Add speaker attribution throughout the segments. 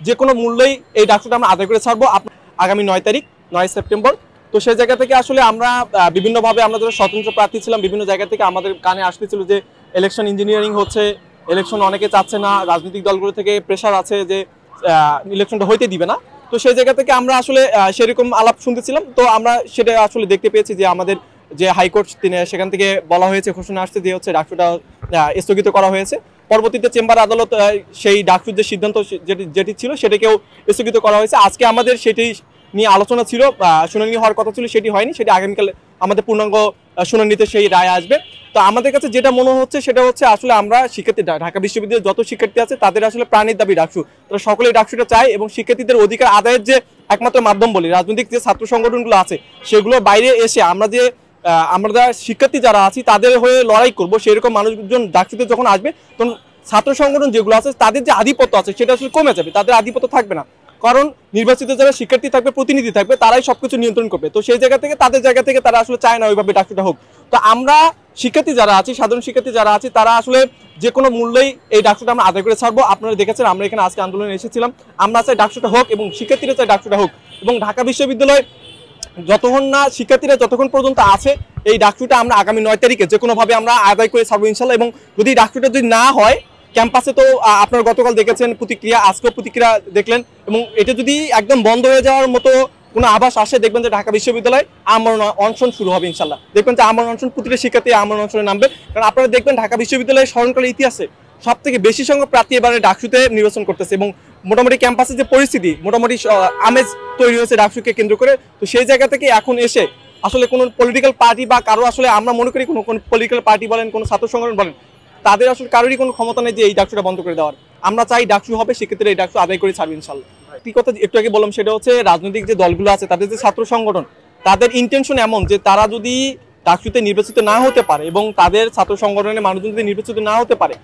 Speaker 1: যে কোনো মূল্যেই এই ডাকসুটা আমরা আদায় করে ছাড়বো আগামী 9 তারিখ 9 সেপ্টেম্বর। তো সেই জায়গা থেকে আসলে আমরা বিভিন্নভাবে আমরা যারা স্বতন্ত্র প্রার্থী ছিলাম বিভিন্ন জায়গা থেকে আমাদের কানে আসতেছিল যে ইলেকশন ইঞ্জিনিয়ারিং হচ্ছে, ইলেকশন অনেকে চাচ্ছে না, রাজনৈতিক দলগুলো থেকে প্রেশার আছে যে ইলেকশনটা হইতে দিবে না। তো সেই জায়গা থেকে আমরা আসলে সেরকম আলাপ শুনতেছিলাম। তো আমরা সেটা আসলে দেখতে পেয়েছি যে আমাদের যে হাইকোর্ট সেখান থেকে বলা হয়েছে, ঘোষণা আসছে যে হচ্ছে ডাকসুটা স্থগিত করা হয়েছে। পরবর্তীতে চেম্বার আদালত সেই ডাকসুর যে সিদ্ধান্ত যেটি ছিল সেটাকেও স্থগিত করা হয়েছে। আজকে আমাদের সেটি নিয়ে আলোচনা ছিল, শুনানি হওয়ার কথা ছিল, সেটি হয়নি। সেটি আগামীকাল আমাদের পূর্ণাঙ্গ শুনানিতে সেই রায় আসবে। তো আমাদের কাছে যেটা মনে হচ্ছে সেটা হচ্ছে আসলে আমরা শিক্ষার্থী, ঢাকা বিশ্ববিদ্যালয়ের যত শিক্ষার্থী আছে তাদের আসলে প্রাণের দাবি ডাকসু, তারা সকলেই ডাকসুটা চায় এবং শিক্ষার্থীদের অধিকার আদায়ের যে একমাত্র মাধ্যম বলি রাজনৈতিক যে ছাত্র সংগঠনগুলো আছে সেগুলোর বাইরে এসে আমরা শিক্ষার্থী যারা আছি তাদের হয়ে লড়াই করবো, সেরকম মানুষজন ডাকসুতে যখন আসবে তখন ছাত্র সংগঠন যেগুলো আছে তাদের যে আধিপত্য আছে সেটা আসলে কমে যাবে, তাদের আধিপত্য থাকবে না। কারণ নির্বাচিত যারা শিক্ষার্থী থাকবে, প্রতিনিধি থাকবে, তারাই সবকিছু নিয়ন্ত্রণ করবে। তো সেই জায়গা থেকে তাদের জায়গা থেকে তারা আসলে চায় না ওইভাবে ডাকসুটা হোক। তো আমরা শিক্ষার্থী যারা আছি, সাধারণ শিক্ষার্থী যারা আছি, তারা আসলে যে কোনো মূল্যেই এই ডাকসুটা আমরা আদায় করে ছাড়বো। আপনারা দেখেছেন আমরা এখানে আজকে আন্দোলনে এসেছিলাম, আমরা চাই ডাকসুটা হোক এবং শিক্ষার্থীরা চাই ডাকসুটা হোক। এবং ঢাকা বিশ্ববিদ্যালয় যতক্ষণ না শিক্ষার্থীরা যতক্ষণ পর্যন্ত আছে এই ডাকসুটা আমরা আগামী 9 তারিখে যে কোনোভাবে আমরা আদায় করে ছাড়বো ইনশাল্লাহ। এবং যদি ডাকসুটা যদি না হয় ক্যাম্পাসে, তো আপনারা গতকাল দেখেছেন প্রতিক্রিয়া, আজকেও প্রতিক্রিয়া দেখলেন, এবং এটা যদি একদম বন্ধ হয়ে যাওয়ার মতো কোনো আভাস আসে দেখবেন যে ঢাকা বিশ্ববিদ্যালয় আমরণ অনশন শুরু হবে ইনশাল্লাহ। দেখবেন যে আমরণ অনশন প্রতিটা শিক্ষার্থী আমরণ অনশনে নামবে। কারণ আপনারা দেখবেন ঢাকা বিশ্ববিদ্যালয়ের স্মরণকালের ইতিহাসে সব থেকে বেশি সংখ্যক প্রার্থী এবারে ডাকসুতে নির্বাচন করতেছে এবং মোটামুটি ক্যাম্পাসের যে পরিস্থিতি, মোটামুটি আমেজ তৈরি হয়েছে ডাকসুকে কেন্দ্র করে। তো সেই জায়গা থেকে এখন এসে আসলে কোনো পলিটিক্যাল পার্টি বা কারো আসলে আমরা মনে করি কোনো পলিটিক্যাল পার্টি বলেন, কোনো ছাত্র সংগঠন বলেন, তাদের আসলে কারোরই কোনো ক্ষমতা নেই যে এই ডাকসুটা বন্ধ করে দেওয়ার। আমরা চাই ডাকসু হবে, সেক্ষেত্রে এই ডাকসু আদায় করে ছাড়বে ইনশাল্লাহ। একটি কথা একটু আগে বললাম, সেটা হচ্ছে রাজনৈতিক যে দলগুলো আছে তাদের যে ছাত্র সংগঠন, তাদের ইন্টেনশন এমন যে তারা যদি ডাকসুতে নির্বাচিত না হতে পারে এবং তাদের ছাত্র সংগঠনের মানুষজন যদি নির্বাচিত না হতে পারে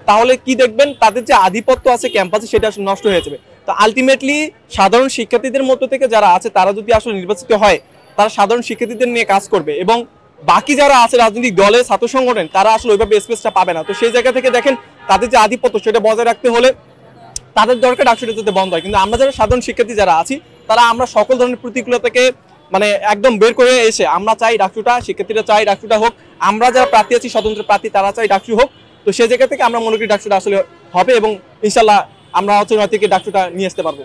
Speaker 1: তাহলে কি দেখবেন তাদের যে আধিপত্য আছে ক্যাম্পাসে সেটা আসলে নষ্ট হয়ে যাবে। তো আলটিমেটলি সাধারণ শিক্ষার্থীদের মধ্য থেকে যারা আছে তারা যদি আসলে নির্বাচিত হয় তারা সাধারণ শিক্ষার্থীদের নিয়ে কাজ করবে এবং বাকি যারা আছে রাজনৈতিক দলের ছাত্র সংগঠন তারা আসলে ওইভাবে স্পেসটা পাবে না। তো সেই জায়গা থেকে দেখেন তাদের যে আধিপত্য সেটা বজায় রাখতে হলে তাদের দরকার ডাকসুটা যাতে বন্ধ হয়। কিন্তু আমরা যারা সাধারণ শিক্ষার্থী যারা আছি তারা আমরা সকল ধরনের প্রতিকূলতাকে একদম বের করে এসে আমরা চাই ডাকসুটা, শিক্ষার্থীরা চাই ডাকসুটা হোক, আমরা যারা প্রার্থী আছি স্বতন্ত্র প্রার্থী তারা চাই ডাকসু হোক। তো সেই জায়গা থেকে আমরা মনে করি ডাকসুটা আসলে হবে এবং ইনশাল্লাহ আমরা 9 তারিখে ডাকসুটা নিয়ে আসতে পারবো।